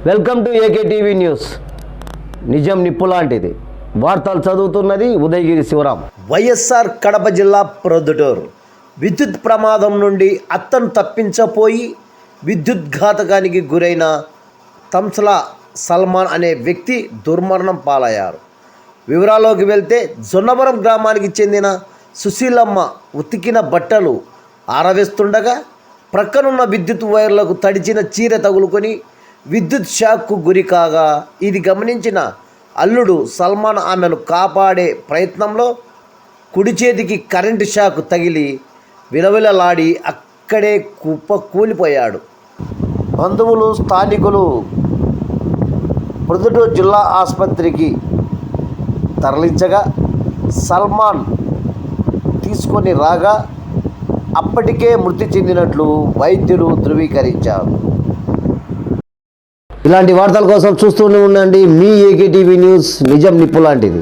Welcome to AK TV news. నిజం నిప్పు లాంటిది. వార్తలు చదువుతున్నది ఉదయగిరి శివరాం. వైఎస్ఆర్ కడప జిల్లా ప్రొద్దుటూరు విద్యుత్ ప్రమాదం నుండి అత్తను తప్పించపోయి విద్యుద్ఘాతకానికి గురైన తంసలా సల్మాన్ అనే వ్యక్తి దుర్మరణం పాలయ్యారు. వివరాల్లోకి వెళ్తే జొన్నవరం గ్రామానికి చెందిన సుశీలమ్మ ఉతికిన బట్టలు ఆరవేస్తుండగా ప్రక్కనున్న విద్యుత్ వైర్లకు తడిచిన చీర తగులుకొని విద్యుత్ షాక్కు గురి కాగా ఇది గమనించిన అల్లుడు సల్మాన్ ఆమెను కాపాడే ప్రయత్నంలో కుడి చేతికి కరెంటు షాక్ తగిలి విలవిలలాడి అక్కడే కూలిపోయాడు. బంధువులు స్థానికులు ప్రొద్దుటూరు జిల్లా ఆసుపత్రికి తరలించగా సల్మాన్ తీసుకొని రాగా అప్పటికే మృతి చెందినట్లు వైద్యులు ధృవీకరించారు. ఇలాంటి వార్తల కోసం చూస్తూనే ఉండండి మీ ఏకే టీవీ న్యూస్. నిజం నిప్పు లాంటిది.